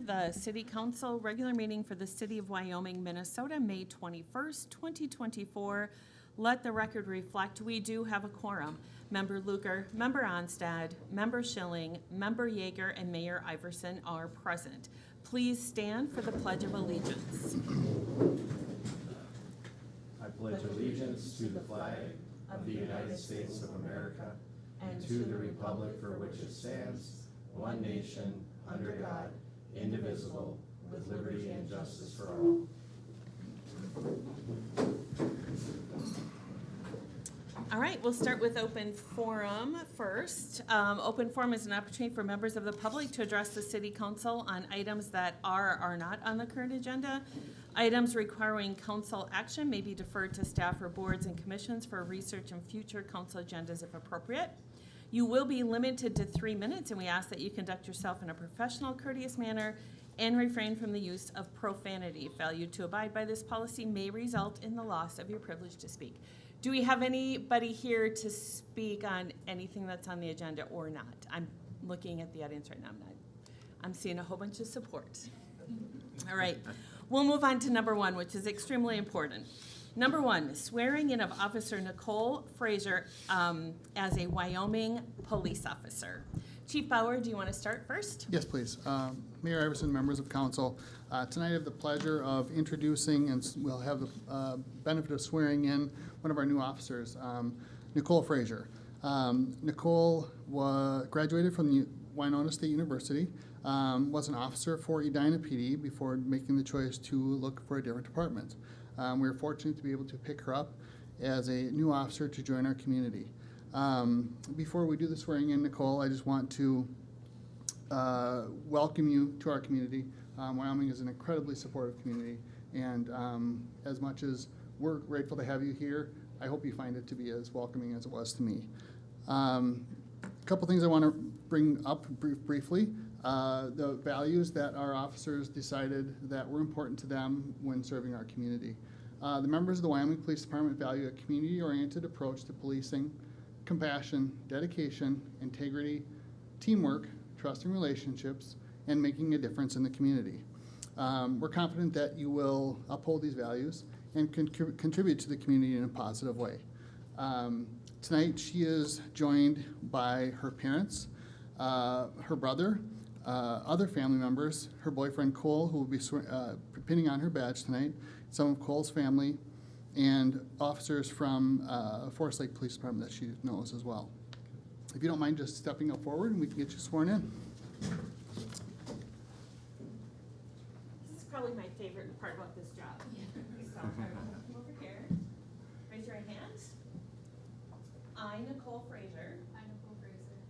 the City Council regular meeting for the City of Wyoming, Minnesota, May 21st, 2024. Let the record reflect we do have a quorum. Member Luker, Member Onstad, Member Schilling, Member Yeager, and Mayor Iverson are present. Please stand for the Pledge of Allegiance. I pledge allegiance to the flag of the United States of America and to the republic for which it stands, one nation, under God, indivisible, with liberty and justice for all. All right, we'll start with open forum first. Open forum is an opportunity for members of the public to address the City Council on items that are or are not on the current agenda. Items requiring council action may be deferred to staff or boards and commissions for research and future council agendas if appropriate. You will be limited to 3 minutes, and we ask that you conduct yourself in a professional, courteous manner and refrain from the use of profanity. Failure to abide by this policy may result in the loss of your privilege to speak. Do we have anybody here to speak on anything that's on the agenda or not? I'm looking at the audience right now. I'm seeing a whole bunch of support. All right, we'll move on to number one, which is extremely important. Number one, swearing in of Officer Nicole Frazier as a Wyoming police officer. Chief Bauer, do you want to start first? Yes, please. Mayor Iverson, members of council, tonight I have the pleasure of introducing, and we'll have the benefit of swearing in one of our new officers, Nicole Frazier. Nicole graduated from the Winona State University, was an officer for Edina PD before making the choice to look for a different department. We were fortunate to be able to pick her up as a new officer to join our community. Before we do the swearing in, Nicole, I just want to welcome you to our community. Wyoming is an incredibly supportive community, and as much as we're grateful to have you here, I hope you find it to be as welcoming as it was to me. A couple things I want to bring up briefly. The values that our officers decided that were important to them when serving our community. The members of the Wyoming Police Department value a community-oriented approach to policing, compassion, dedication, integrity, teamwork, trust and relationships, and making a difference in the community. We're confident that you will uphold these values and contribute to the community in a positive way. Tonight she is joined by her parents, her brother, other family members, her boyfriend Cole, who will be pinning on her badge tonight, some of Cole's family, and officers from Forest Lake Police Department that she knows as well. If you don't mind just stepping up forward and we can get you sworn in. This is probably my favorite part about this job. So, come over here. Raise your right hand. I, Nicole Frazier,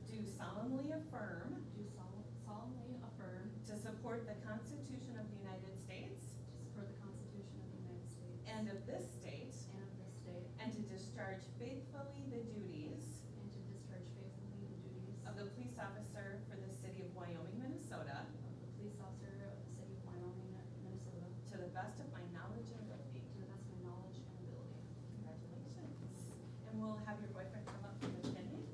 do solemnly affirm to support the Constitution of the United States and of this state, and to discharge faithfully the duties of the police officer for the City of Wyoming, Minnesota, to the best of my knowledge and ability. Congratulations. And we'll have your boyfriend come up for the pinning.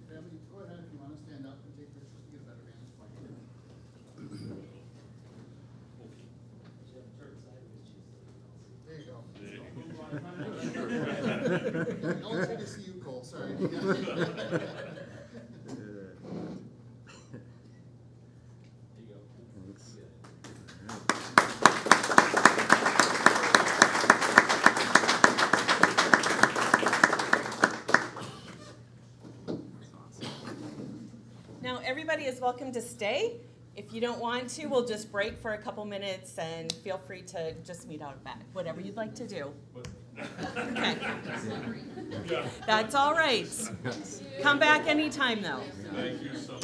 Family, go ahead if you want to stand up and take pictures to get a better vantage point. There you go. No one's good to see you, Cole. Sorry. Now, everybody is welcome to stay. If you don't want to, we'll just break for a couple minutes and feel free to just meet out back, whatever you'd like to do. Okay. That's all right. Come back anytime, though. Thank you so much.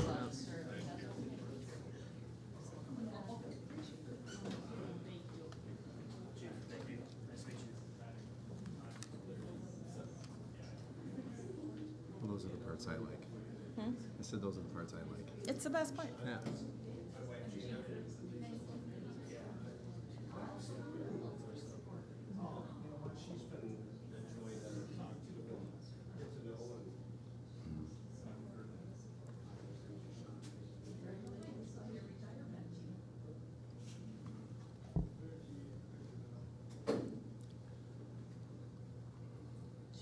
Those are the parts I like. I said those are the parts I like. It's the best part. Yeah.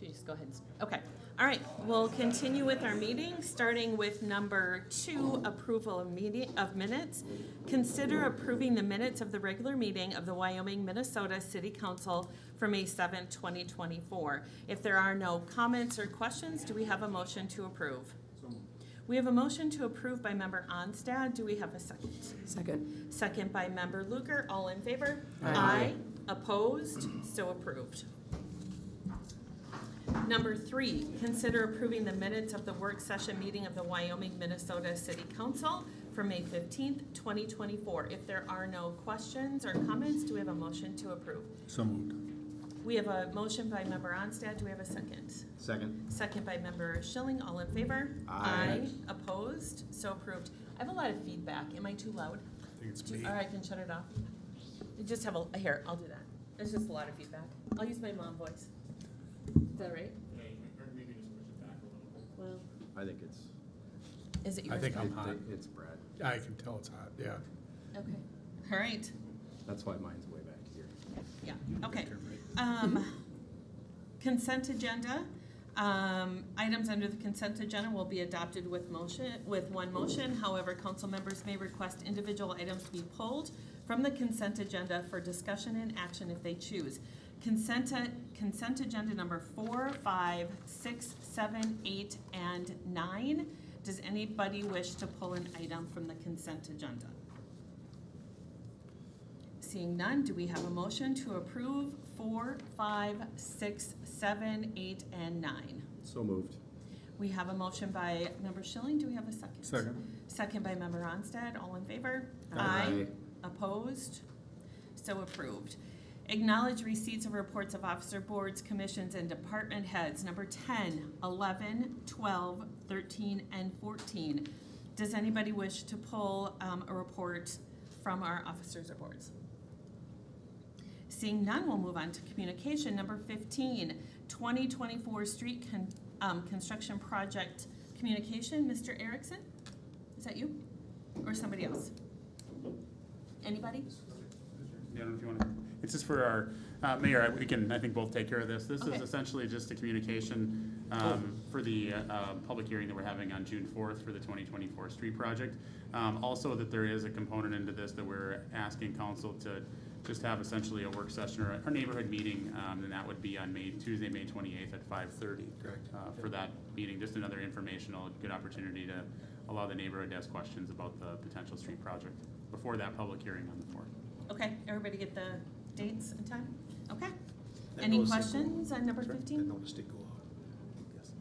You just go ahead. Okay. All right. We'll continue with our meeting, starting with number 2, approval of minutes. Consider approving the minutes of the regular meeting of the Wyoming, Minnesota City Council for May 7th, 2024. If there are no comments or questions, do we have a motion to approve? We have a motion to approve by member Onstad. Do we have a second? Second. Second by member Luker. All in favor? Aye. Opposed? So approved. Number 3, consider approving the minutes of the work session meeting of the Wyoming, Minnesota City Council for May 15th, 2024. If there are no questions or comments, do we have a motion to approve? So moved. We have a motion by member Onstad. Do we have a second? Second. Second by member Schilling. All in favor? Aye. Opposed? So approved. I have a lot of feedback. Am I too loud? I think it's me. Or I can shut it off. You just have here, I'll do that. There's just a lot of feedback. I'll use my mom voice. Is that right? Maybe just push it back a little bit. Well, I think it's, is it yours? I think I'm hot. it's Brad. I can tell it's hot, yeah. Okay. All right. That's why mine's way back here. Yeah, okay. Consent agenda. Items under the consent agenda will be adopted with one motion. However, council members may request individual items to be pulled from the consent agenda for discussion and action if they choose. Consent agenda number 4, 5, 6, 7, 8, and 9. Does anybody wish to pull an item from the consent agenda? Seeing none, do we have a motion to approve 4, 5, 6, 7, 8, and 9? So moved. We have a motion by member Schilling. Do we have a second? Second. Second by member Onstad. All in favor? Aye. Opposed? So approved. Acknowledge receipts of reports of officer boards, commissions, and department heads, number 10, 11, 12, 13, and 14. Does anybody wish to pull a report from our officers or boards? Seeing none, we'll move on to communication. Number 15, 2024 street construction project communication. Mr. Erickson, is that you or somebody else? Anybody? Yeah, I don't know if you want to. It's just for our mayor. We can, I think, both take care of this. This Okay. is essentially just a communication for the public hearing that we're having on June 4th for the 2024 street project. Also, that there is a component into this that we're asking council to just have essentially a work session or a neighborhood meeting, and that would be on Tuesday, May 28th at 5:30. Correct. For that meeting, just another informational, good opportunity to allow the neighborhood to ask questions about the potential street project before that public hearing on the 4th. Okay, everybody get the dates and time? Okay. Any questions on number 15? notice did go out. Yes.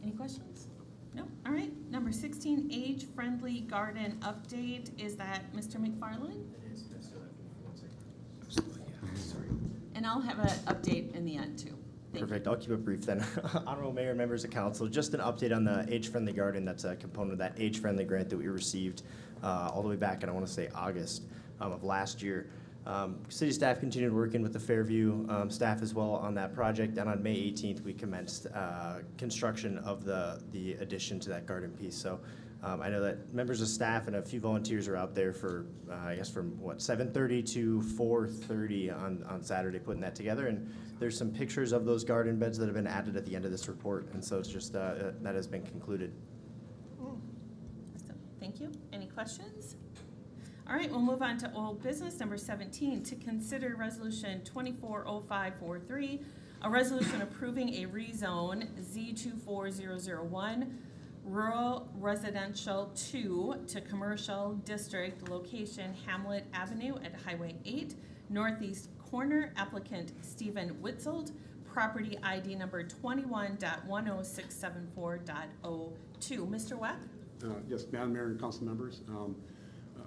Any questions? No? All right. Number 16, age-friendly garden update. Is that Mr. McFarland? Absolutely, yeah, sorry. And I'll have an update in the end, too. Thank you. Perfect, I'll keep it brief then. Honorable Mayor, members of council, just an update on the age-friendly garden. That's a component of that age-friendly grant that we received all the way back in, I want to say, August of last year. City staff continued working with the Fairview staff as well on that project, and on May 18th, we commenced construction of the addition to that garden piece. So I know that members of staff and a few volunteers are out there for, I guess from what, 7:30 to 4:30 on Saturday putting that together. And there's some pictures of those garden beds that have been added at the end of this report. And so it's just, that has been concluded. Awesome. Thank you. Any questions? All right, we'll move on to old business, number 17, to consider resolution 240543, a resolution approving a rezone Z24001, rural residential 2 to commercial district, location Hamlet Avenue at Highway 8, northeast corner, applicant Stephen Witzold, property ID number 21.10674.02. Mr. Weck? Yes, Madam Mayor and council members.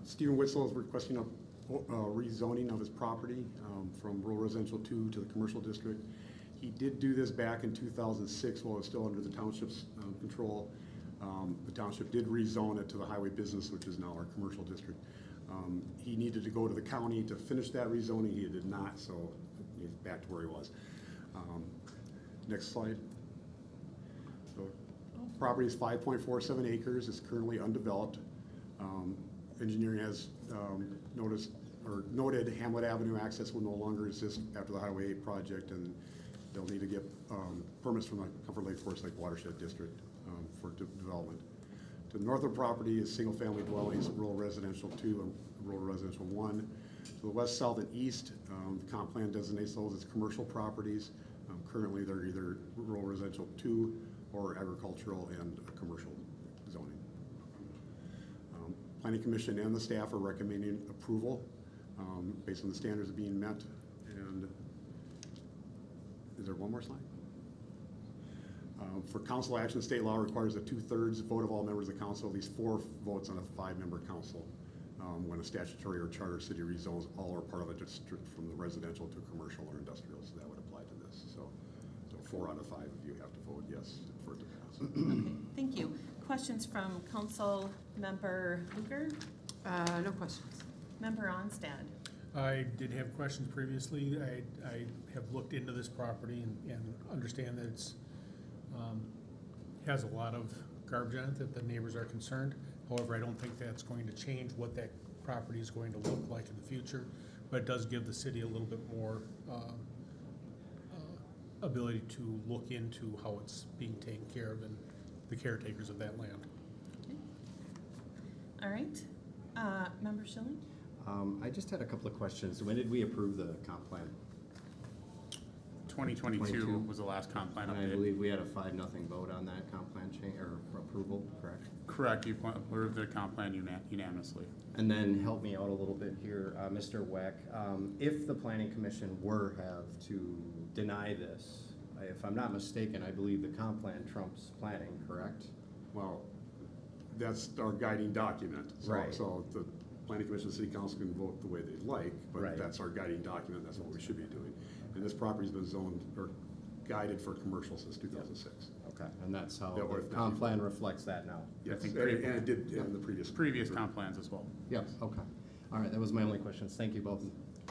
Stephen Witzel is requesting a rezoning of his property from rural residential 2 to the commercial district. He did do this back in 2006 while it was still under the township's control. The township did rezone it to the highway business, which is now our commercial district. He needed to go to the county to finish that rezoning. He did not, so he's back to where he was. Next slide. So, property is 5.47 acres. It's currently undeveloped. Engineering has noted Hamlet Avenue access will no longer exist after the Highway 8 project, and They'll need to get permits from the Comfort Lake Forest Lake Watershed District for development. To the north of the property is single-family dwellings, rural residential 2 and rural residential 1. To the west, south, and east, the comp plan designates those as commercial properties. Currently, they're either rural residential 2 or agricultural and commercial zoning. Planning Commission and the staff are recommending approval based on the standards being met. And is there one more slide? For council action, state law requires a 2/3 vote of all members of council, at least 4 votes on a 5-member council. When a statutory or charter city rezones all or part of a district from the residential to commercial or industrial, so that would apply to this. So 4 out of 5 of you have to vote yes for it to pass. Okay, thank you. Questions from Council Member Luker? No questions. Member Onstad? I did have questions previously. I have looked into this property and understand that it's, has a lot of garbage on it, that the neighbors are concerned. However, I don't think that's going to change what that property is going to look like in the future, but it does give the city a little bit more ability to look into how it's being taken care of and the caretakers of that land. Okay. All right. Member Schilling? I just had a couple of questions. When did we approve the comp plan? 2022 22. was the last comp plan And I update. believe we had a 5-0 vote on that comp plan change, or approval, correct? Correct, you approved the comp plan unanimously. And then help me out a little bit here, Mr. Weck. If the planning commission were have to deny this, if I'm not mistaken, I believe the comp plan trumps planning, correct? Well, that's our guiding document. Right. So the planning commission and city council can vote the way they like, but Right. that's our guiding document. That's what we should be doing. And this property's been zoned or guided for commercial since 2006. Okay, and that's how Yeah, or the if not comp before. plan reflects that now? Yes, think and it did in the previous. Previous comp plans as well. Yep, okay. All right, that was my only questions. Thank you both.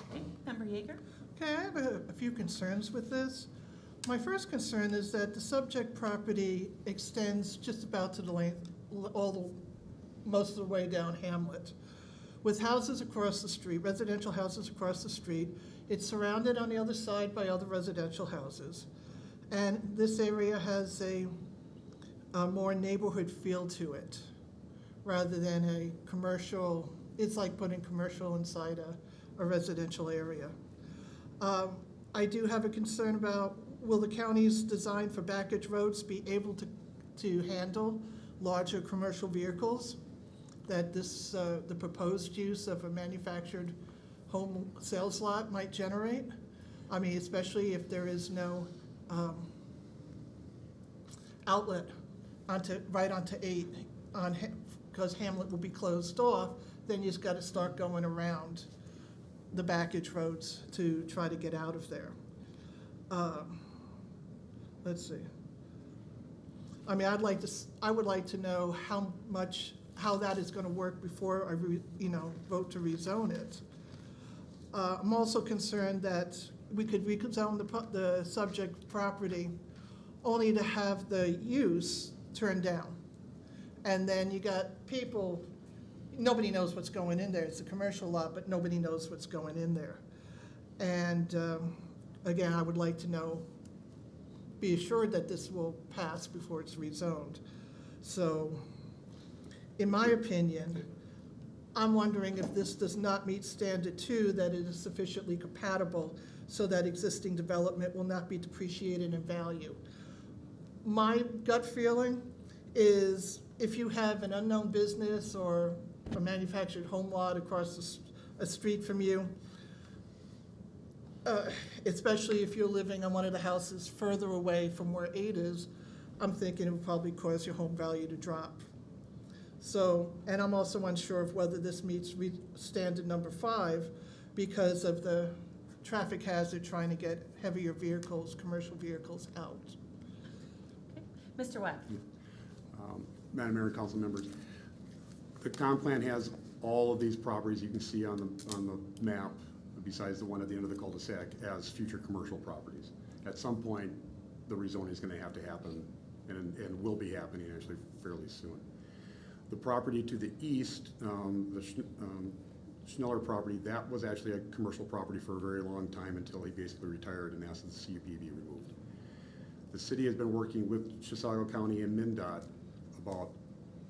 Okay. Member Yeager? Okay, I have a few concerns with this. My first concern is that the subject property extends just about to the length, most of the way down Hamlet. With houses across the street, residential houses across the street, it's surrounded on the other side by other residential houses. And this area has a more neighborhood feel to it, rather than a commercial, it's like putting commercial inside a residential area. I do have a concern about, will the county's design for backage roads be able to handle larger commercial vehicles? That this, the proposed use of a manufactured home sales lot might generate? I mean, especially if there is no outlet right onto 8, because Hamlet will be closed off, then you just gotta start going around the backage roads to try to get out of there. Let's see. I mean, I would like to know how that is gonna work before I vote to rezone it. I'm also concerned that we could rezone the subject property only to have the use turned down. And then you got people, nobody knows what's going in there. It's a commercial lot, but nobody knows what's going in there. And again, I would like to be assured that this will pass before it's rezoned. So, in my opinion, I'm wondering if this does not meet standard 2, that it is sufficiently compatible so that existing development will not be depreciated in value. My gut feeling is if you have an unknown business or a manufactured home lot across a street from you, especially if you're living on one of the houses further away from where 8 is, I'm thinking it would probably cause your home value to drop. So, and I'm also unsure of whether this meets standard number 5 because of the traffic hazard trying to get heavier vehicles, commercial vehicles out. Okay. Mr. Weck? Madam Mayor and council members, the comp plan has all of these properties you can see on the map, besides the one at the end of the cul-de-sac, as future commercial properties. At some point, the rezoning is going to have to happen and will be happening actually fairly soon. The property to the east, the Schneller property, that was actually a commercial property for a very long time until he basically retired and asked that the CUP be removed. The city has been working with Chisago County and MnDOT about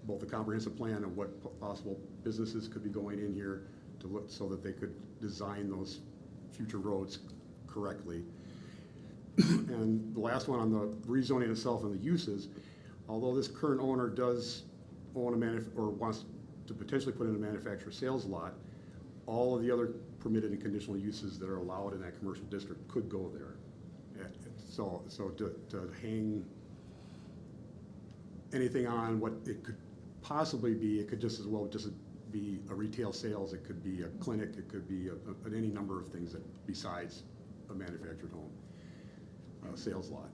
both the comprehensive plan and what possible businesses could be going in here to look so that they could design those future roads correctly. And the last one on the rezoning itself and the uses, although this current owner does own or wants to potentially put in a manufacturer sales lot, all of the other permitted and conditional uses that are allowed in that commercial district could go there. So to hang anything on what it could possibly be, it could just as well just be a retail sales, it could be a clinic, it could be any number of things that besides a manufactured home sales lot.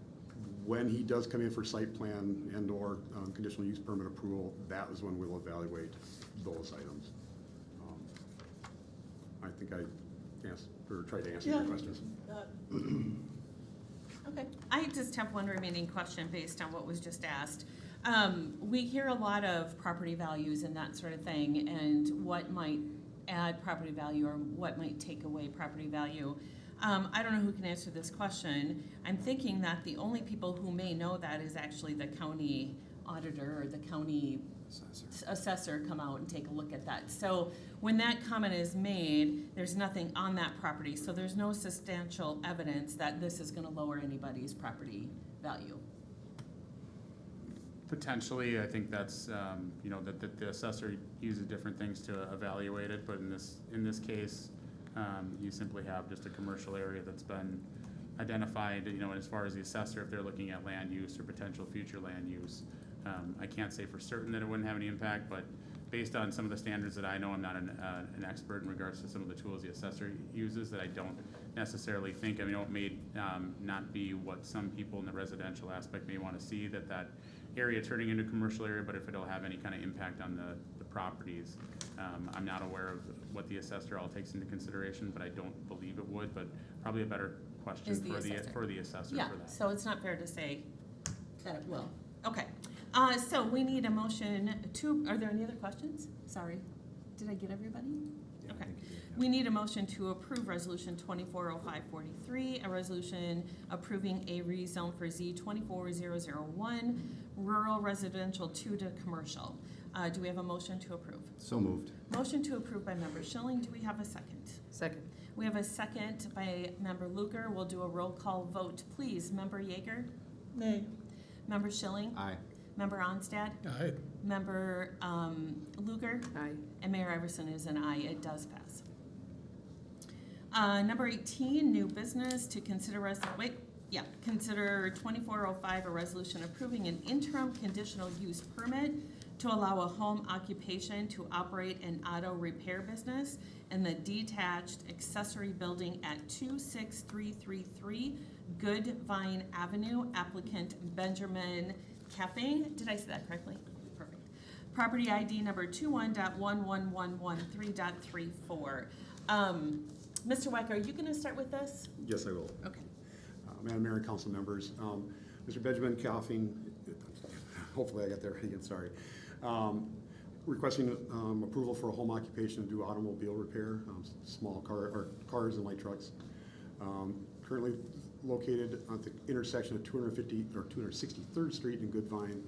When he does come in for site plan and or conditional use permit approval, that is when we'll evaluate those items. I think I asked or tried to answer your questions. Okay, I just have one remaining question based on what was just asked. We hear a lot of property values and that sort of thing, and what might add property value or what might take away property value. I don't know who can answer this question. I'm thinking that the only people who may know that is actually the county auditor or the county assessor come out and take a look at that. So when that comment is made, there's nothing on that property, so there's no substantial evidence that this is gonna lower anybody's property value. Potentially, I think that's, you know, that the assessor uses different things to evaluate it, but in this case, you simply have just a commercial area that's been identified, you know, as far as the assessor, if they're looking at land use or potential future land use. I can't say for certain that it wouldn't have any impact, but based on some of the standards that I know, I'm not an expert in regards to some of the tools the assessor uses, that I don't necessarily think, I mean, it may not be what some people in the residential aspect may want to see, that area turning into a commercial area, but if it'll have any kind of impact on the properties. I'm not aware of what the assessor all takes into consideration, but I don't believe it would, but probably a better question Is the for assessor. the assessor Yeah, for that. so it's not fair to say that it will. Okay, so we need a motion to, are there any other questions? Sorry, did I get everybody? Okay. We need a motion to approve Resolution 240543, a resolution approving a rezone for Z24001, rural residential 2 to commercial. Do we have a motion to approve? So moved. Motion to approve by Member Schilling. Do we have a second? Second. We have a second by Member Luker. We'll do a roll call vote, please. Member Yeager? Nay. Member Schilling? Aye. Member Onstad? Aye. Member Luker? Aye. And Mayor Iverson is an aye. It does pass. Number 18, new business to consider consider 2405, a resolution approving an interim conditional use permit to allow a home occupation to operate an auto repair business in the detached accessory building at 26333 Good Vine Avenue, applicant Benjamin Cafe. Did I say that correctly? Perfect. Property ID number 21.11113.34. Mr. Weck, are you gonna start with this? Yes, I will. Okay. Madam Mayor and council members, Mr. Benjamin Coughing, hopefully I got that right again, sorry. Requesting approval for a home occupation to do automobile repair, small cars and light trucks. Currently located at the intersection of 263rd Street and Goodvine,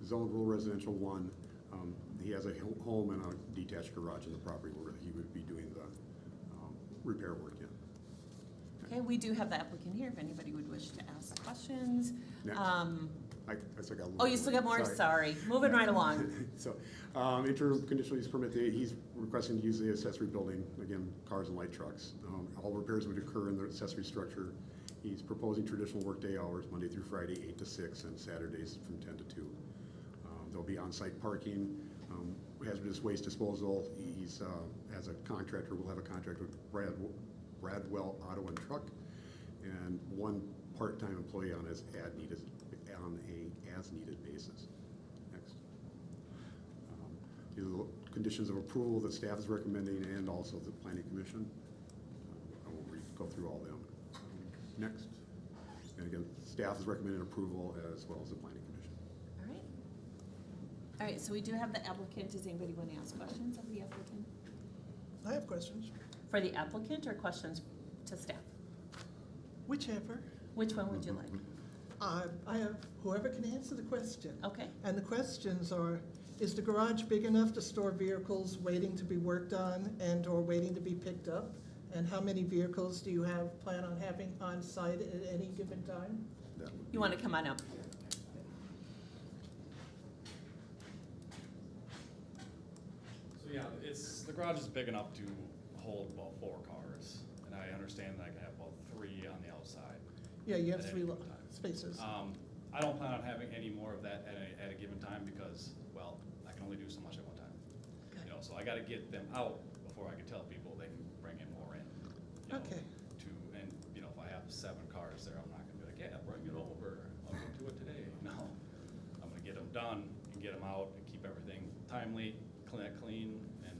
zoned rural residential 1. He has a home and a detached garage in the property where he would be doing the repair work in. Okay, we do have the applicant here if anybody would wish to ask questions. Next. I still got a little. Oh, you still got more? Sorry. Moving right along. So, interim conditional use permit, he's requesting to use the accessory building, again, cars and light trucks. All repairs would occur in the accessory structure. He's proposing traditional workday hours, Monday through Friday, 8 to 6, and Saturdays from 10 to 2. There'll be on-site parking, hazardous waste disposal. He's, as a contractor, we'll have a contract with Bradwell Auto and Truck, and one part-time employee on as needed basis. Next. The conditions of approval that staff is recommending, and also the planning commission. I won't go through all them. Next. And again, staff is recommending approval as well as the planning commission. All right. All right, so we do have the applicant. Does anybody want to ask questions of the applicant? I have questions. For the applicant or questions to staff? Whichever. Which one would you like? I have whoever can answer the question. Okay. And the questions are, is the garage big enough to store vehicles waiting to be worked on and/or waiting to be picked up? And how many vehicles do you plan on having on site at any given time? You want to come on up? So yeah, the garage is big enough to hold about 4 cars, and I understand that I can have about 3 on the outside. Yeah, you have At 3 any given time. spaces. I don't plan on having any more of that at a given time because, well, I can only do so much at one time. Okay. You know, so I gotta get them out before I can tell people they can bring in more in. You know, Okay. And, you know, if I have 7 cars there, I'm not gonna be like, yeah, bring it over, I'll get to it today. No, I'm gonna get them done and get them out and keep everything timely, clean, and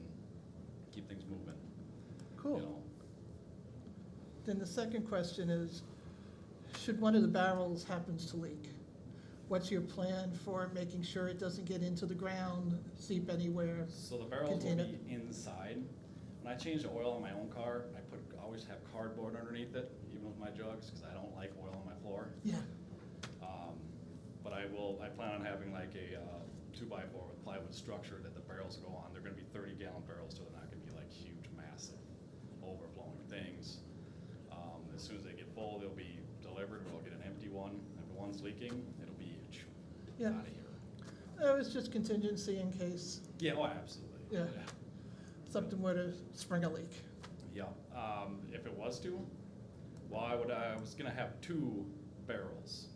keep things moving. You Cool. know, Then the second question is, should one of the barrels happens to leak, what's your plan for making sure it doesn't get into the ground, seep anywhere? so the barrels will Contain be inside. When I change the oil on my own car, always have cardboard underneath it, even with my jugs, because I don't like oil on my floor. Yeah, But I plan on having like a 2x4 with plywood structure that the barrels go on. They're gonna be 30-gallon barrels, so they're not gonna be like huge, massive, overflowing things. As soon as they get full, they'll be delivered, we'll get an empty one. If one's leaking, it'll be Yeah. out of here. it was just contingency in case Yeah, oh, absolutely. Yeah. something were to spring a leak. Yeah, if it was to, well, I was gonna have 2 barrels.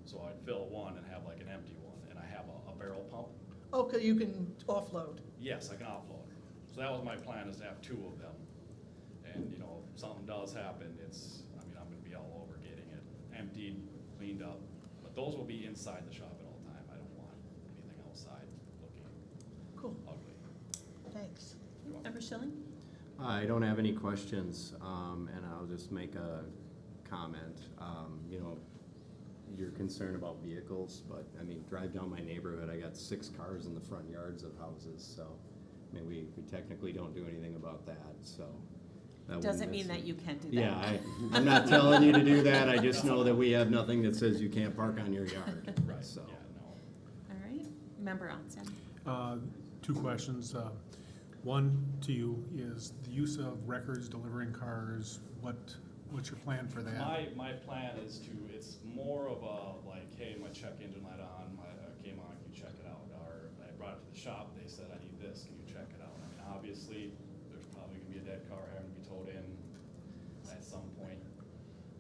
So I'd fill one and have like an empty one, and I have a barrel pump. Okay, you can offload. Yes, I can offload. So that was my plan, is to have 2 of them. And, you know, if something does happen, I'm gonna be all over getting it emptied, cleaned up. But those will be inside the shop at all time. I don't want anything outside looking Cool, ugly. thanks. Member Schilling? I don't have any questions, and I'll just make a comment. You know, you're concerned about vehicles, but, I mean, drive down my neighborhood, I got 6 cars in the front yards of houses, so, I mean, we technically don't do anything about that, so. that wouldn't Doesn't mean that necessarily- you can't do that. Yeah, I'm not telling you to do that, I just know that we have nothing that says you can't park on your yard, Right, so. yeah, no. All right, Member Onsett? 2 questions. One to you is the use of records, delivering cars. What's your plan for that? My plan is it's more of a, like, hey, my check engine light came on, can you check it out? Or I brought it to the shop, they said, I need this, can you check it out? I mean, obviously, there's probably gonna be a dead car having to be towed in at some point.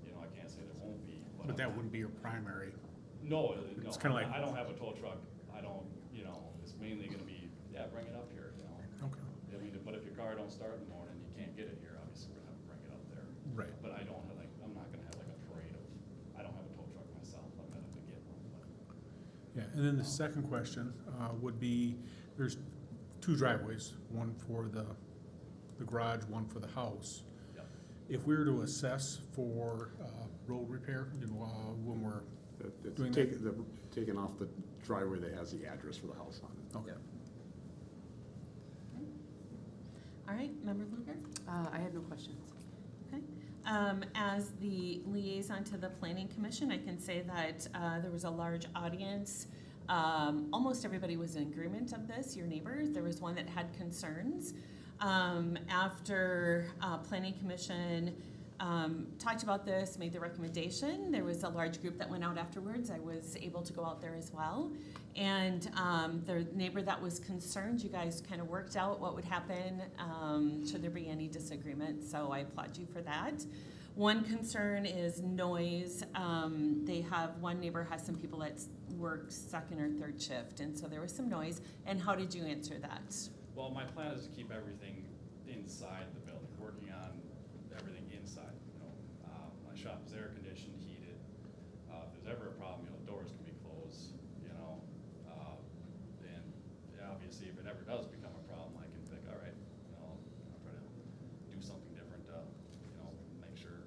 You know, I can't say there won't be, but. But that wouldn't be your primary. No, It's kinda like- I don't have a tow truck, it's mainly gonna be, yeah, bring it up here, you know? Okay. I mean, but if your car don't start in the morning, you can't get it here, obviously, we're gonna have to bring it up there. Right. But I'm not gonna have like a parade of, I don't have a tow truck myself, I'm gonna have to get one, but. Yeah, and then the second question would be, there's 2 driveways, one for the garage, one for the house. Yep. If we were to assess for road repair, when we're It's doing taken off the driveway that has the address for the house on it. okay. All right, Member Luger? I have no questions. Okay. As the liaison to the Planning Commission, I can say that there was a large audience. Almost everybody was in agreement of this, your neighbors. There was one that had concerns. After Planning Commission talked about this, made the recommendation, there was a large group that went out afterwards. I was able to go out there as well. And the neighbor that was concerned, you guys kind of worked out what would happen should there be any disagreement. So I applaud you for that. One concern is noise. One neighbor has some people that work 2nd or 3rd shift, and so there was some noise. And how did you answer that? Well, my plan is to keep everything inside the building, working on everything inside, my shop is air conditioned, heated. If there's ever a problem, doors can be closed, and obviously if it ever does become a problem, I can think, all right, I'll try to do something different to, make sure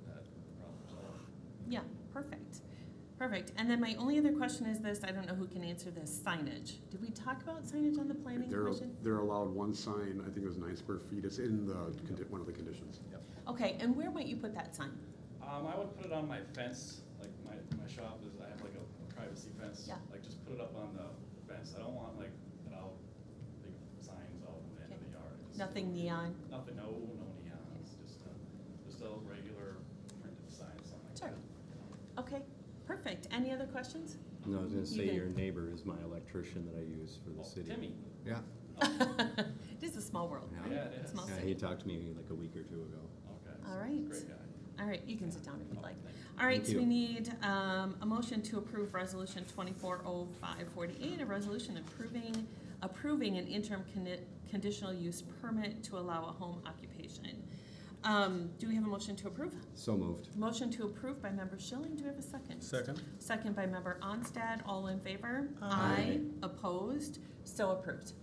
that the problem's solved. Yeah, perfect. Perfect. And then my only other question is this, I don't know who can answer this, signage. Did we talk about signage on the planning commission? They're allowed one sign, I think it was 9 square feet, it's in the, one of the conditions. Yep. Okay, and where might you put that sign? I would put it on my fence, like my shop is, I have like a privacy fence. Yeah. Like just put it up on the fence. I don't want like big signs out in the end of the yard. Just- Nothing neon? Nothing, no neons, just a regular printed sign, something like Sure. that. Okay, perfect. Any other questions? No, I was gonna You say can- your neighbor is my electrician that I use for the Oh, city. Timmy. Yeah, It is a small world, Yeah. right? Yeah, it is. Small yeah, city. he talked to me like a week or two ago. Okay. All so right. Great guy. All right, you can sit down if you'd like. Thank you. All right, Thank so you. we need a motion to approve Resolution 240548, a resolution approving an interim conditional use permit to allow a home occupation. Do we have a motion to approve? So moved. Motion to approve by Member Schilling. Do we have a second? Second? Second by Member Onstad. All in favor? Aye. Opposed? So approved.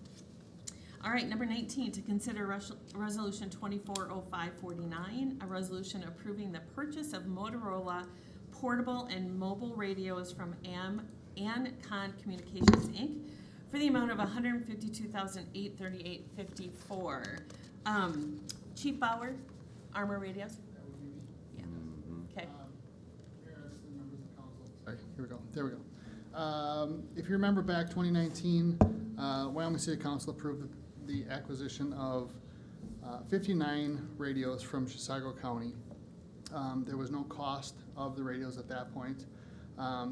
All right, number 19, to consider Resolution 240549, a resolution approving the purchase of Motorola portable and mobile radios from Ancon Communications, Inc. for the amount of $152,838.54. Chief Bauer, Armor Radios? Yeah, okay. Sorry, here we go. There we go. If you remember back 2019, Wyoming City Council approved the acquisition of 59 radios from Chisago County. There was no cost of the radios at that point.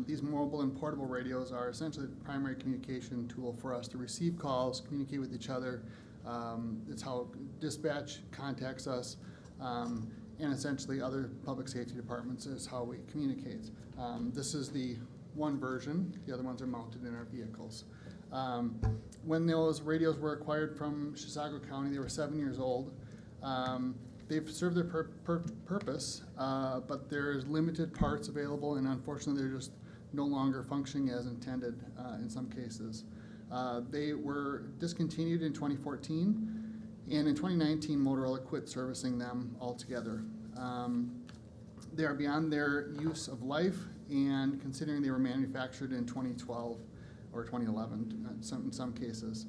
These mobile and portable radios are essentially the primary communication tool for us to receive calls, communicate with each other. It's how dispatch contacts us, and essentially other public safety departments is how we communicate. This is the one version. The other ones are mounted in our vehicles. When those radios were acquired from Chisago County, they were 7 years old. They've served their purpose, but there's limited parts available, and unfortunately, they're just no longer functioning as intended in some cases. They were discontinued in 2014, and in 2019, Motorola quit servicing them altogether. They are beyond their use of life, and considering they were manufactured in 2012 or 2011 in some cases.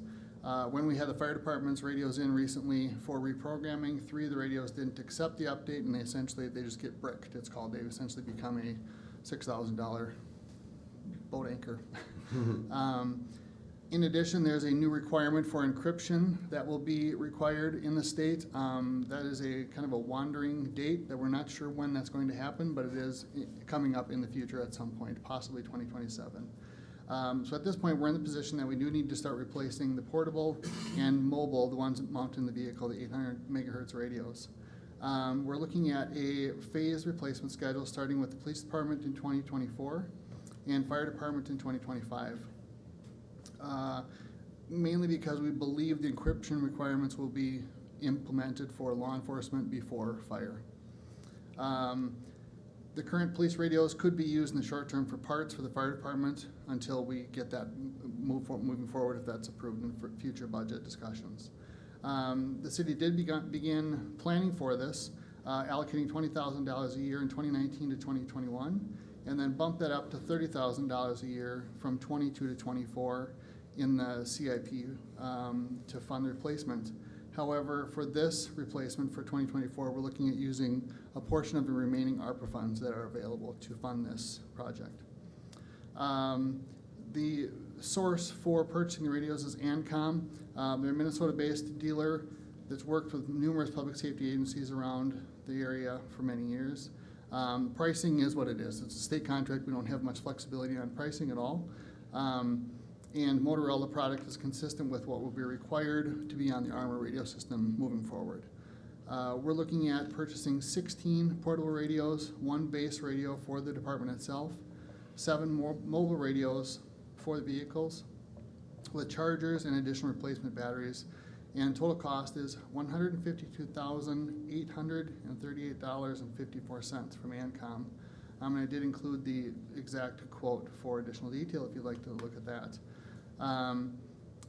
When we had the fire department's radios in recently for reprogramming, 3 of the radios didn't accept the update, and they just get bricked, it's called. They've essentially become a $6,000 boat anchor. In addition, there's a new requirement for encryption that will be required in the state. That is a kind of a wandering date that we're not sure when that's going to happen, but it is coming up in the future at some point, possibly 2027. So at this point, we're in the position that we do need to start replacing the portable and mobile, the ones that mount in the vehicle, the 800 megahertz radios. We're looking at a phased replacement schedule, starting with the police department in 2024 and fire department in 2025. Mainly because we believe the encryption requirements will be implemented for law enforcement before fire. The current police radios could be used in the short term for parts for the fire department until we get that moving forward, if that's approved in future budget discussions. The city did begin planning for this, allocating $20,000 a year in 2019 to 2021, and then bump that up to $30,000 a year from 22 to 24 in the CIP to fund the replacement. However, for this replacement for 2024, we're looking at using a portion of the remaining ARPA funds that are available to fund this project. The source for purchasing the radios is Ancom. They're a Minnesota-based dealer that's worked with numerous public safety agencies around the area for many years. Pricing is what it is. It's a state contract. We don't have much flexibility on pricing at all. And Motorola product is consistent with what will be required to be on the Armor radio system moving forward. We're looking at purchasing 16 portable radios, 1 base radio for the department itself, 7 more mobile radios for the vehicles with chargers and additional replacement batteries. And total cost is $152,838.54 from Ancom. And I did include the exact quote for additional detail if you'd like to look at that.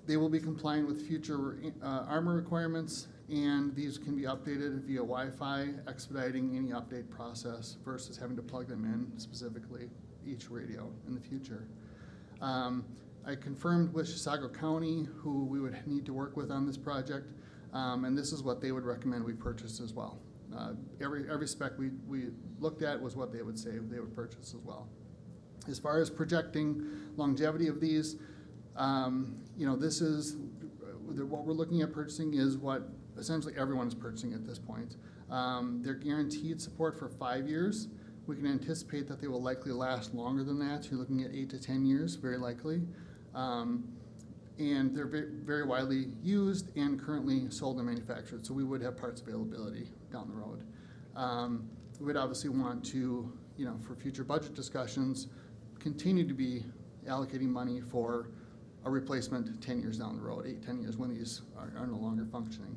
They will be compliant with future Armor requirements, and these can be updated via Wi-Fi, expediting any update process versus having to plug them in specifically. each radio in the future. I confirmed with Chisago County who we would need to work with on this project, and this is what they would recommend we purchase as well. Every spec we looked at was what they would say they would purchase as well. As far as projecting longevity of these, this is what we're looking at purchasing is what essentially everyone is purchasing at this point. They're guaranteed support for 5 years. We can anticipate that they will likely last longer than that. You're looking at 8 to 10 years, very likely. And they're very widely used and currently sold and manufactured, so we would have parts availability down the road. We would obviously want to, for future budget discussions, continue to be allocating money for a replacement 10 years down the road, 8, 10 years when these are no longer functioning.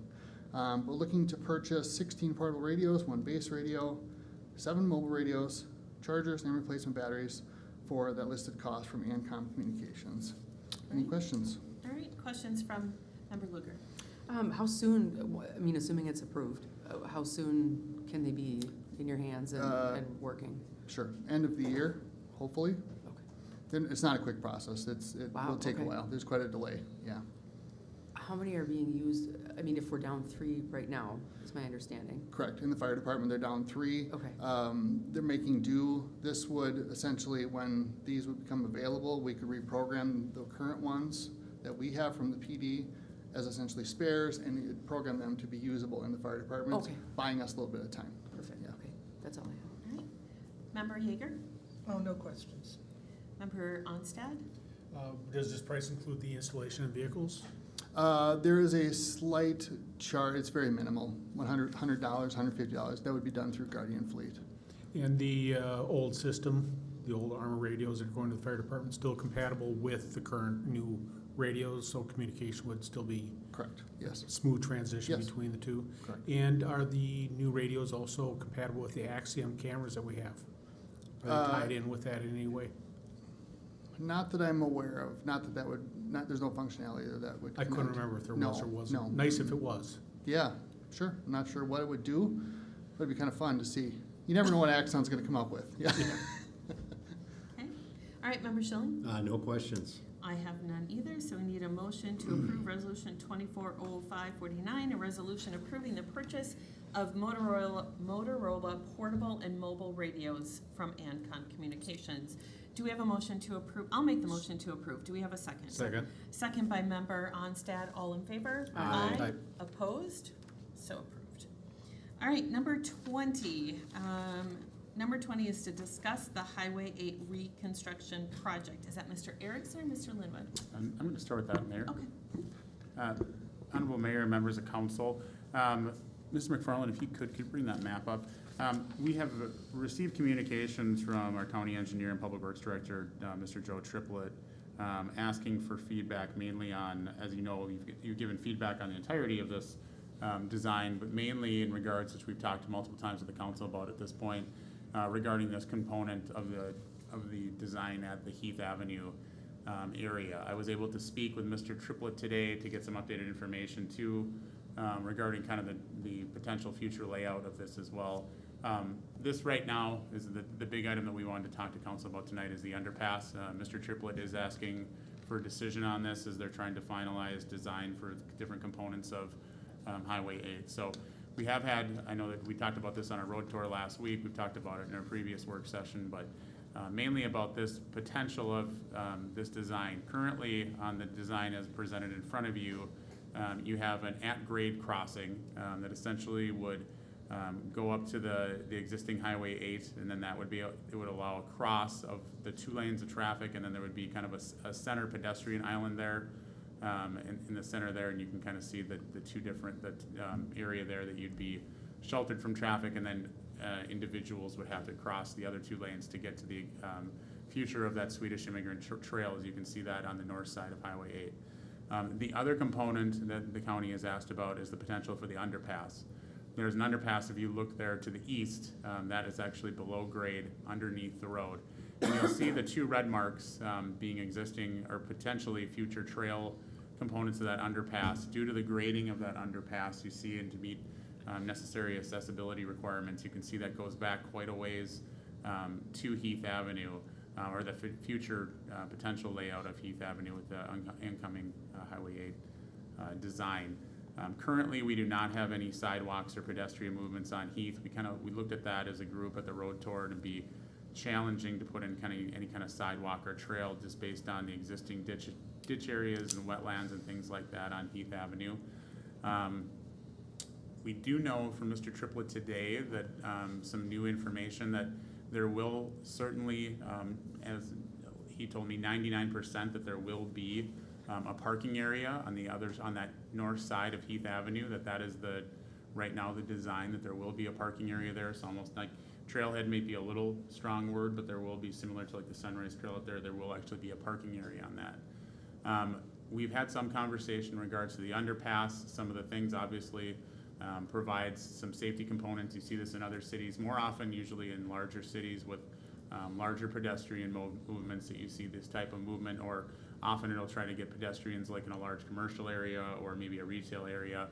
We're looking to purchase 16 portable radios, 1 base radio, 7 mobile radios, chargers, and replacement batteries for that listed cost from Ancom Communications. Any questions? All right, questions from Member Luger? How soon, assuming it's approved, how soon can they be in your hands and working? Sure. End of the year, hopefully. Okay. Then it's not a quick process. It Wow, will take a okay. while. There's quite a delay. Yeah. How many are being used? If we're down 3 right now, is my understanding. Correct. In the fire department, they're down 3. Okay. They're making do. This would essentially, when these would become available, we could reprogram the current ones that we have from the PD as essentially spares and program them to be usable in the fire department, Okay. buying us a little bit of time. Perfect. Yeah. Okay, that's all I have. All right. Member Yeager? Oh, no questions. Member Onstad? Does this price include the installation of vehicles? There is a slight charge. It's very minimal, $100, $150. That would be done through Guardian Fleet. And the old system, the old armor radios that are going to the fire department, still compatible with the current new radios, so communication would still be Correct. Yes. smooth transition Yes. between the two? Correct. And are the new radios also compatible with the Axiom cameras that we have? Are they tied in with that in any way? Not that I'm aware of. Not that would. There's no functionality that would. I couldn't connect. remember if there No, was or wasn't. no. Nice if it was. Yeah, sure. I'm not sure what it would do, but it'd be kind of fun to see. You never know what Axon's going to come up with. Yeah. Okay. All right, Member Schilling? No questions. I have none either, so we need a motion to approve Resolution 240549, a resolution approving the purchase of Motorola portable and mobile radios from Ancom Communications. Do we have a motion to approve? I'll make the motion to approve. Do we have a second? Second. Second by Member Onstad. All in favor? Aye. Aye. Opposed? So approved. All right, number 20. Number 20 is to discuss the Highway 8 reconstruction project. Is that Mr. Erickson or Mr. Linwood? I'm going to start with that, Mayor. Okay. Honorable Mayor, members of council, Mr. McFarland, if you could bring that map up. We have received communications from our county engineer and public works director, Mr. Joe Triplett, asking for feedback mainly on, as you know, you've given feedback on the entirety of this design, but mainly in regards, which we've talked multiple times with the council about at this point, regarding this component of the design at the Heath Avenue area. I was able to speak with Mr. Triplett today to get some updated information too, regarding kind of the potential future layout of this as well. This right now is the big item that we wanted to talk to council about tonight is the underpass. Mr. Triplett is asking for a decision on this as they're trying to finalize design for different components of Highway 8. So we have had, I know that we talked about this on our road tour last week, we've talked about it in our previous work session, but mainly about this potential of this design. Currently on the design as presented in front of you, you have an at-grade crossing that essentially would go up to the existing Highway 8, and then it would allow a cross of the 2 lanes of traffic, and then there would be kind of a center pedestrian island there in the center there, and you can kind of see the two different area there that you'd be sheltered from traffic, and then individuals would have to cross the other 2 lanes to get to the future of that Swedish immigrant trail, as you can see that on the north side of Highway 8. The other component that the county has asked about is the potential for the underpass. There's an underpass, if you look there to the east, that is actually below grade underneath the road. And you'll see the 2 red marks being existing or potentially future trail components of that underpass. Due to the grading of that underpass, you see, and to meet necessary accessibility requirements, you can see that goes back quite a ways to Heath Avenue. or the future potential layout of Heath Avenue with the incoming Highway 8 design. Currently, we do not have any sidewalks or pedestrian movements on Heath. We looked at that as a group at the road tour to be challenging to put in any kind of sidewalk or trail just based on the existing ditch areas and wetlands and things like that on Heath Avenue. We do know from Mr. Triplett today that some new information that there will certainly, as he told me, 99% that there will be a parking area on that north side of Heath Avenue. That is right now the design, that there will be a parking area there. It's almost like trailhead may be a little strong word, but there will be, similar to like the Sunrise Trail up there, there will actually be a parking area on that. We've had some conversation in regards to the underpass. Some of the things obviously provides some safety components. You see this in other cities more often, usually in larger cities with larger pedestrian movements, that you see this type of movement, or often it'll try to get pedestrians like in a large commercial area or maybe a retail area.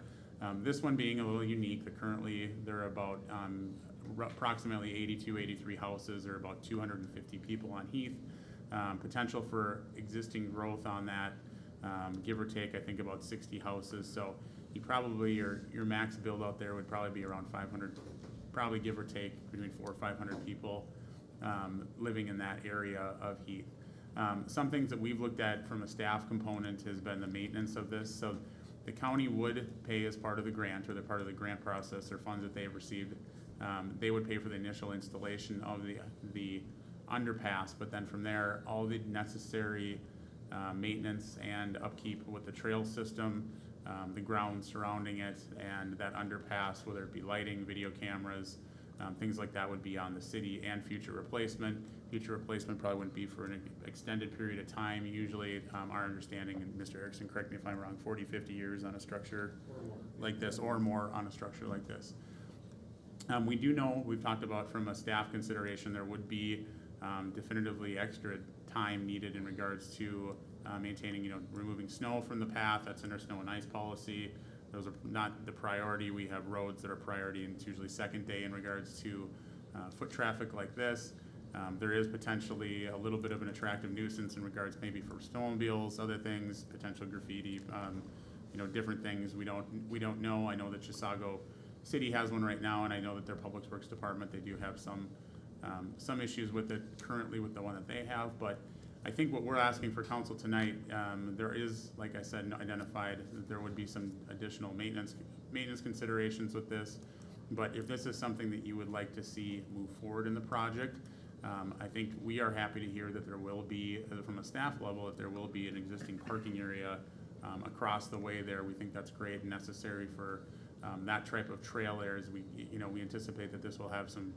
This one being a little unique. Currently there are about approximately 82, 83 houses, or about 250 people on Heath. Potential for existing growth on that, give or take, I think about 60 houses. So you probably, your max build out there would probably be around 500, probably give or take between 400 or 500 people living in that area of Heath. Some things that we've looked at from a staff component has been the maintenance of this. So the county would pay as part of the grant, or the part of the grant process or funds that they have received. They would pay for the initial installation of the underpass, but then from there, all the necessary maintenance and upkeep with the trail system, the ground surrounding it, and that underpass, whether it be lighting, video cameras, things like that, would be on the city, and future replacement. Future replacement probably wouldn't be for an extended period of time. Usually, our understanding, and Mr. Erickson, correct me if I'm wrong, 40, 50 years on a structure like this, or more on a structure like this. We do know, we've talked about from a staff consideration, there would be definitively extra time needed in regards to maintaining, removing snow from the path. That's in our snow and ice policy. Those are not the priority. We have roads that are priority, and it's usually second day in regards to foot traffic like this. There is potentially a little bit of an attractive nuisance in regards maybe for snowmobiles, other things, potential graffiti, different things. We don't know. I know that Chisago City has one right now, and I know that their Public Works Department, they do have some issues with it currently with the one that they have. But I think what we're asking for council tonight, there is, like I said, identified that there would be some additional maintenance considerations with this. But if this is something that you would like to see move forward in the project, I think we are happy to hear that there will be, from a staff level, that there will be an existing parking area across the way there. We think that's great and necessary for that type of trail areas. We anticipate that this will have some,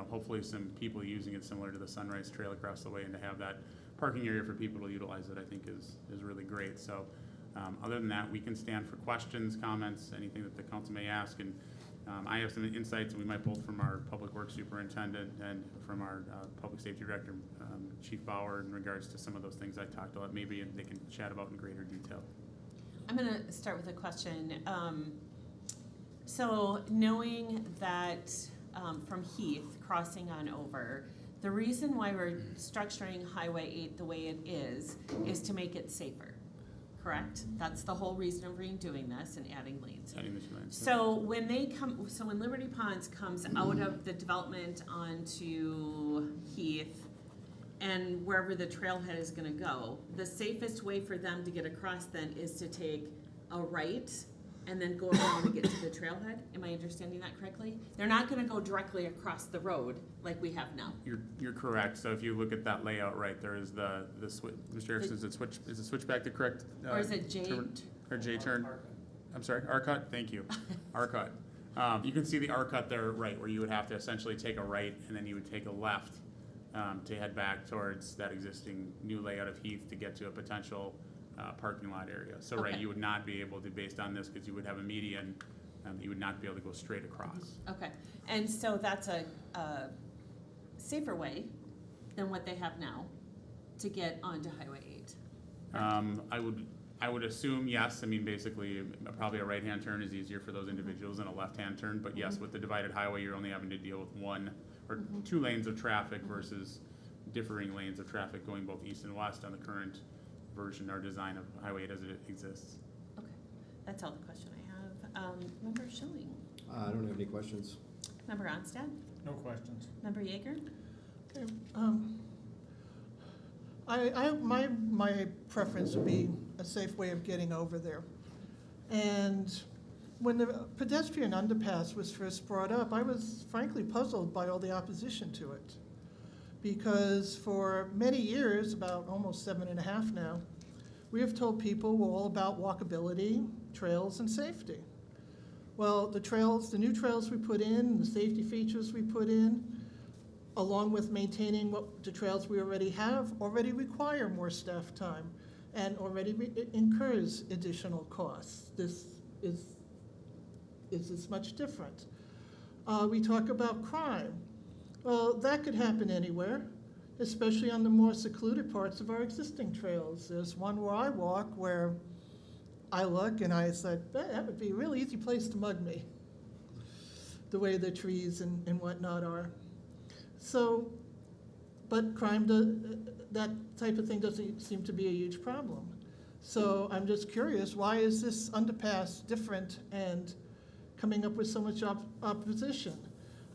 hopefully some people using it similar to the Sunrise Trail across the way, and to have that parking area for people to utilize it, I think is really great. So other than that, we can stand for questions, comments, anything that the council may ask. And I have some insights, and we might both from our Public Works Superintendent and from our Public Safety Director, Chief Bauer, in regards to some of those things I talked about. Maybe they can chat about in greater detail. I'm going to start with a question. So knowing that from Heath crossing on over, the reason why we're structuring Highway 8 the way it is to make it safer, correct? That's the whole reason of doing this and adding lanes. So when when Liberty Ponds comes out of the development onto Heath, and wherever the trailhead is going to go, the safest way for them to get across then is to take a right and then go around and get to the trailhead. Am I understanding that correctly? They're not going to go directly across the road like we have now. You're correct. So if you look at that layout right there, is the switch. Mr. Erickson, is it switchback the correct? Or is it J? Or J turn? I'm sorry, R-cut. Thank you, R-cut. You can see the R-cut there, right, where you would have to essentially take a right and then you would take a left to head back towards that existing new layout of Heath to get to a potential parking lot area. So right, you would not be able to, based on this, because you would have a median, you would not be able to go straight across. Okay, and so that's a safer way than what they have now to get onto Highway 8. I would assume yes. I mean, basically, probably a right-hand turn is easier for those individuals than a left-hand turn. But yes, with the divided highway, you're only having to deal with one or two lanes of traffic versus differing lanes of traffic going both east and west on the current version or design of highway as it exists. Okay, that's all the question I have. Member Schilling, I don't have any questions. Member Onstad, No questions. Member Yeager. Okay, my preference would be a safe way of getting over there. And when the pedestrian underpass was first brought up, I was frankly puzzled by all the opposition to it. Because for many years, about almost 7.5 now, we have told people we're all about walkability, trails, and safety. Well, the new trails we put in, the safety features we put in, along with maintaining the trails we already have, already require more staff time and already incurs additional costs. This is much different. We talk about crime. Well, that could happen anywhere, especially on the more secluded parts of our existing trails. There's one where I walk where I look and I said, that would be a really easy place to mug me, the way the trees and whatnot are. So, but crime, that type of thing doesn't seem to be a huge problem. So I'm just curious, why is this underpass different and coming up with so much opposition?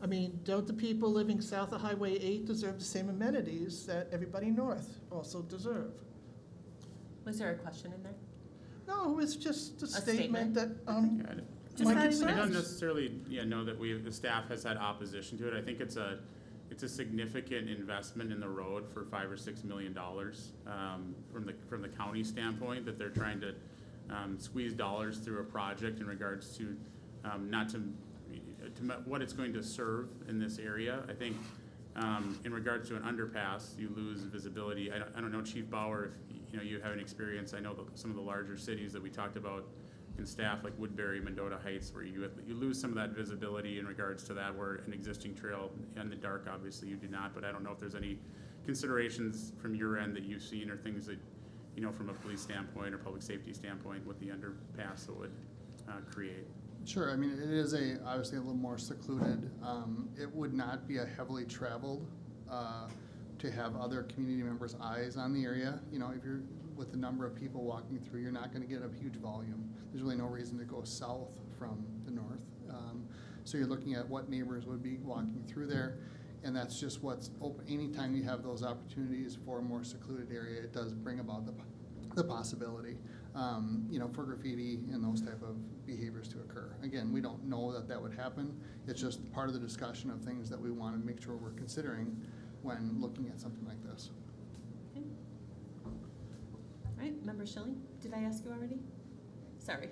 I mean, don't the people living south of Highway 8 deserve the same amenities that everybody north also deserve? Was there a question in there? No, it's just a statement? statement that, Yeah, Just my not even concerns. I don't asked. necessarily, know that the staff has had opposition to it. I think it's a significant investment in the road for $5 or $6 million from the county standpoint, that they're trying to squeeze dollars through a project in regards to not to what it's going to serve in this area. I think in regards to an underpass, you lose visibility. I don't know, Chief Bauer, if you have an experience. I know some of the larger cities that we talked about in staff, like Woodbury, Mendota Heights, where you lose some of that visibility in regards to that, where an existing trail in the dark, obviously you do not. But I don't know if there's any considerations from your end that you've seen, or things that, from a police standpoint or public safety standpoint, what the underpass would create. Sure, I mean, it is obviously a little more secluded. It would not be a heavily traveled to have other community members' eyes on the area. If you're with the number of people walking through, you're not going to get a huge volume. There's really no reason to go south from the north. So you're looking at what neighbors would be walking through there, and that's just what's open. Anytime you have those opportunities for a more secluded area, it does bring about the possibility, for graffiti and those type of behaviors to occur. Again, we don't know that would happen. It's just part of the discussion of things that we want to make sure we're considering when looking at something like this. Okay. All right, Member Schilling, did I ask you already? Sorry.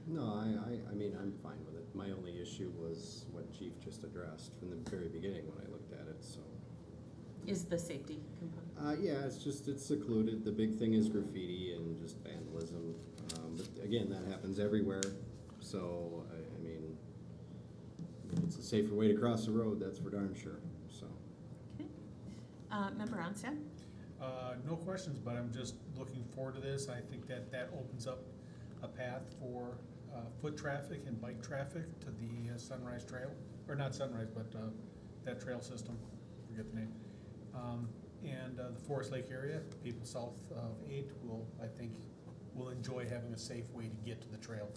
No, I mean, I'm fine with it. My only issue was what Chief just addressed from the very beginning when I looked at it, so. Is the safety component? Yeah, it's secluded. The big thing is graffiti and just vandalism. But again, that happens everywhere. So, I mean, it's a safer way to cross the road, that's for darn sure, so. Okay. Member Onstad? No questions, but I'm just looking forward to this. I think that opens up a path for foot traffic and bike traffic to the Sunrise Trail, or not Sunrise, but that trail system, forget the name. And the Forest Lake area, people south of 8 will enjoy having a safe way to get to the trail.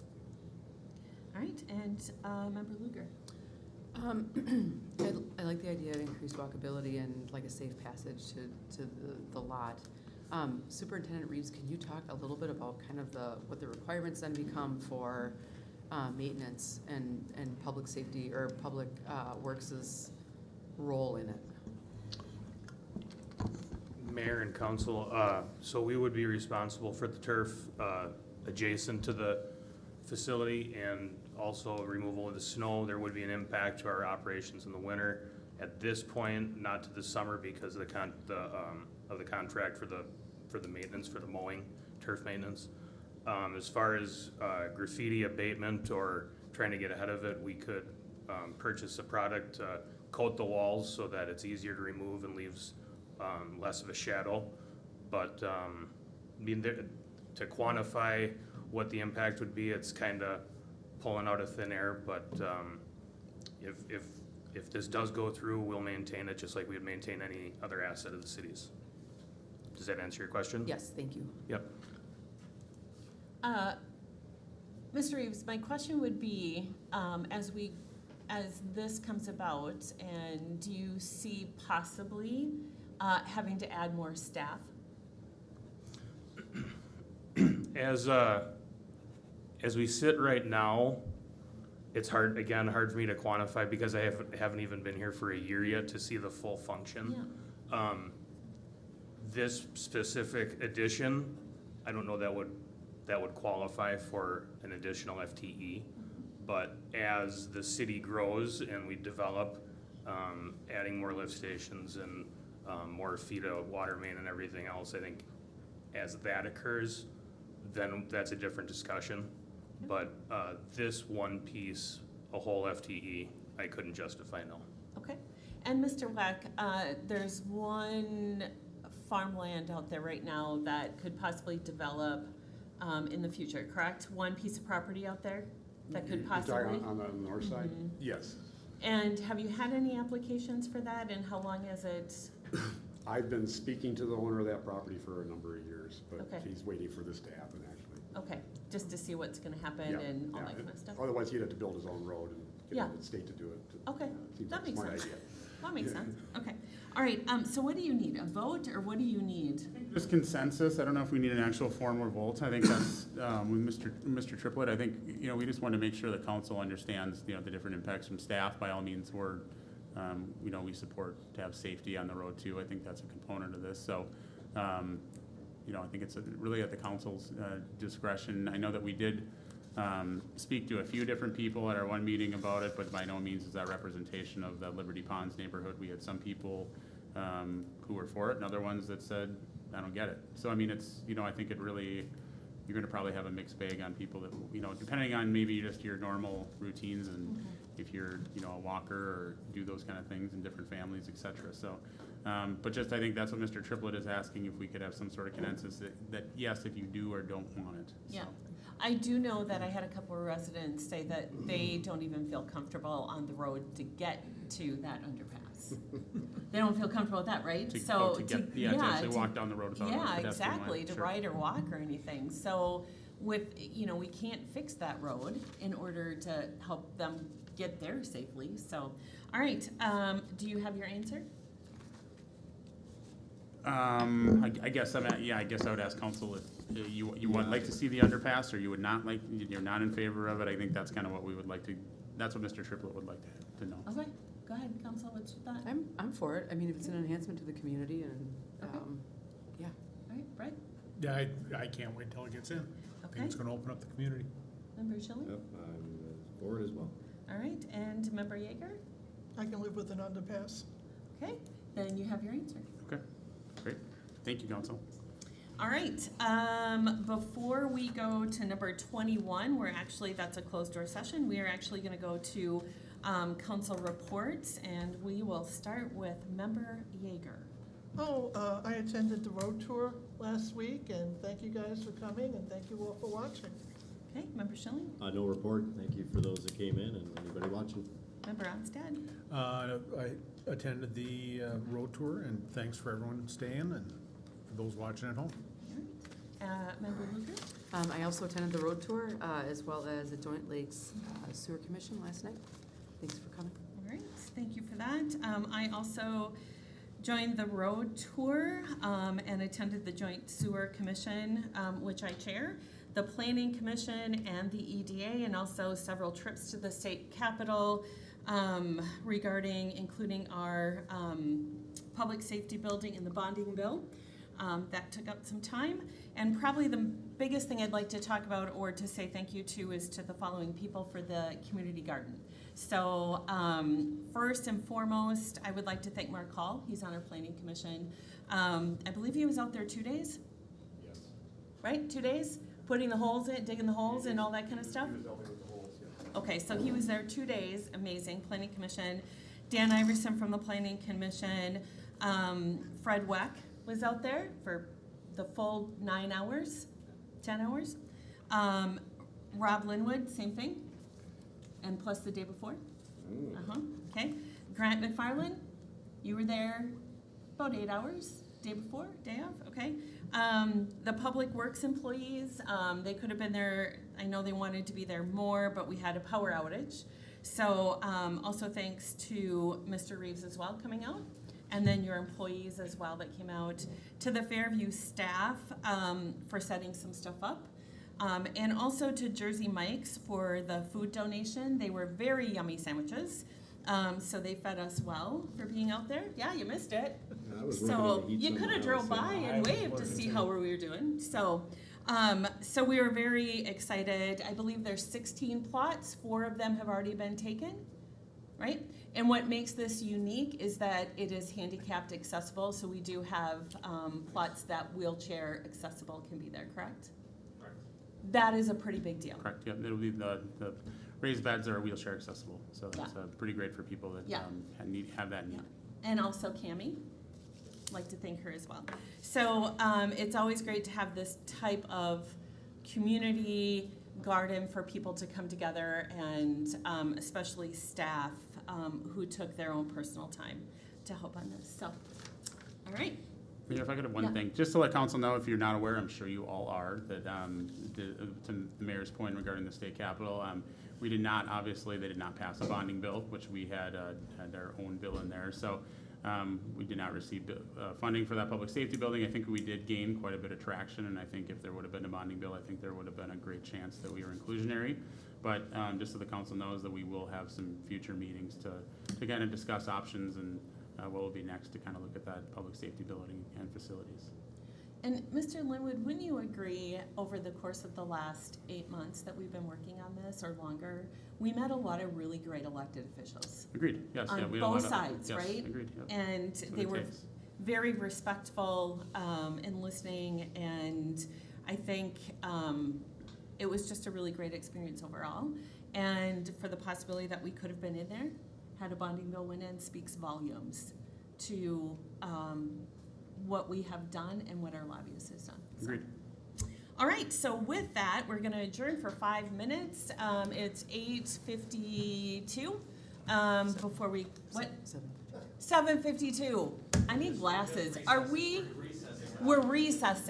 All right, and Member Luger? I like the idea of increased walkability and like a safe passage to the lot. Superintendent Reeves, can you talk a little bit about kind of what the requirements then become for maintenance and public safety or public works' role in it? Mayor and council, so we would be responsible for the turf adjacent to the facility, and also removal of the snow. There would be an impact to our operations in the winter. At this point, not to the summer because of the contract for the maintenance, for the mowing, turf maintenance. As far as graffiti abatement or trying to get ahead of it, we could purchase a product, coat the walls so that it's easier to remove and leaves less of a shadow. But I mean, to quantify what the impact would be, it's kind of pulling out of thin air. But if if this does go through, we'll maintain it just like we would maintain any other asset of the city's. Does that answer your question? Yes, thank you. Yep. Mr. Reeves, my question would be, as this comes about, and do you see possibly having to add more staff? As we sit right now, it's hard for me to quantify because I haven't even been here for a year yet to see the full function. Yeah. This specific addition, I don't know that would qualify for an additional FTE. But as the city grows and we develop, adding more lift stations and more feet of water main and everything else, I think as that occurs, then that's a different discussion. But this one piece, a whole FTE, I couldn't justify, no. Okay. And Mr. Weck, there's one farmland out there right now that could possibly develop in the future, correct? One piece of property out there that could possibly? You're talking on the north side? Mhm. Yes. And have you had any applications for that, and how long has it? I've been speaking to the owner of that property for a number of years, but Okay. he's waiting for this to happen, actually. Okay, just to see what's gonna happen Yeah, and all yeah. that kind of stuff? Otherwise, he'd have to build his own road and Yeah. get the state to do it. Okay, Seems that like a makes smart sense. idea. That makes sense, okay. All right, so what do you need, a vote, or what do you need? Just consensus, I don't know if we need an actual formal vote, I think that's, with Mr. Triplett, I think, we just want to make sure the council understands, the different impacts from staff. By all means, we support to have safety on the road too, I think that's a component of this, so, I think it's really at the council's discretion. I know that we did speak to a few different people at our one meeting about it, but by no means is that representation of the Liberty Ponds neighborhood. We had some people who were for it and other ones that said, I don't get it. So, I mean, it's, I think it really, you're gonna probably have a mixed bag on people that, depending on maybe just your normal routines and if you're, a walker or do those kind of things in different families, et cetera. So, but just, I think that's what Mr. Triplett is asking, if we could have some sort of consensus that yes, if you do or don't want it. Yeah. So. I do know that I had a couple of residents say that they don't even feel comfortable on the road to get to that underpass. They don't feel comfortable with that, right? To actually walk down the road without a Yeah, pedestrian exactly, light, to sure. ride or walk or anything. So with, we can't fix that road in order to help them get there safely. So, all right, do you have your answer? I guess I guess I would ask council if you would like to see the underpass, or you would not like, you're not in favor of it. I think that's kind of what we would like to, that's what Mr. Triplett would like to know. Okay, go ahead, council, what's your thought? I'm for it. I mean, if it's an enhancement to the community and, Okay. yeah. All right, Brett, Yeah, I can't wait till it gets in. I okay, think it's gonna open up the community. member Schilling? Yep, I'm for it as well. All right, and member Yeager? I can live with an underpass. Okay, then you have your answer. Okay, great. Thank you, council. All right, before we go to number 21, that's a closed door session. We are actually gonna go to council reports, and we will start with member Yeager. I attended the road tour last week, and thank you guys for coming, and thank you all for watching. Okay, member Schilling, No report. Thank you for those that came in and anybody watching. member Onstad, I attended the road tour, and thanks for everyone staying and for those watching at home. member Luker, I also attended the road tour, as well as the Joint Lakes Sewer Commission last night. Thanks for coming. all right, thank you for that. I also joined the road tour and attended the Joint Sewer Commission, which I chair, the Planning Commission and the EDA, and also several trips to the state capitol regarding including our public safety building and the bonding bill. That took up some time. And probably the biggest thing I'd like to talk about or to say thank you to is to the following people for the community garden. So first and foremost, I would like to thank Mark Hall. He's on our planning commission. I believe he was out there 2 days? Yes. Right, 2 days? Putting the holes in, digging the holes and all that kind of stuff? He was helping with the holes, yeah. Okay, so he was there 2 days, amazing, planning commission. Dan Iverson from the planning commission. Fred Weck was out there for the full 9 hours, 10 hours. Rob Linwood, same thing, and plus the day before. Okay, Grant McFarland, you were there about 8 hours, day before, day of, okay. The Public Works employees, they could have been there, I know they wanted to be there more, but we had a power outage. So also thanks to Mr. Reeves as well coming out, and then your employees as well that came out, to the Fairview staff for setting some stuff up, and also to Jersey Mike's for the food donation. They were very yummy sandwiches, so they fed us well for being out there. Yeah, you missed it. So you could have drove by and waved to see how we were doing. So. So we were very excited. I believe there's 16 plots. 4 of them have already been taken, right? And what makes this unique is that it is handicapped accessible. So we do have plots that wheelchair accessible can be there, correct? Correct. That is a pretty big deal. Correct, yeah, it'll be the raised beds are wheelchair accessible, so that's pretty great for people that Yeah. have that need. And also Cammie. Like to thank her as well. So it's always great to have this type of community garden for people to come together, and especially staff who took their own personal time to help on this. So, all right. If I could have Yeah. one thing, just to let council know, if you're not aware, I'm sure you all are, that to the mayor's point regarding the state capitol, we did not, obviously, they did not pass a bonding bill, which we had our own bill in there. So we did not receive funding for that public safety building. I think we did gain quite a bit of traction, and I think if there would have been a bonding bill, I think there would have been a great chance that we were inclusionary. But just so the council knows that we will have some future meetings to kind of discuss options and what will be next to kind of look at that public safety building and facilities. And Mr. Linwood, wouldn't you agree over the course of the last 8 months that we've been working on this, or longer, we met a lot of really great elected officials? Agreed, yes. Yeah, On we had a lot both of- sides, yes, right? Agreed, yep. And That's what they it were takes. very respectful in listening, and I think it was just a really great experience overall. And for the possibility that we could have been in there, had a bonding bill went in, speaks volumes to what we have done and what our lobbyist has done. So. Agreed. All right, so with that, we're going to adjourn for 5 minutes. It's 8:52. Before we, what? 7:52. I need glasses. Are we? We're recessing.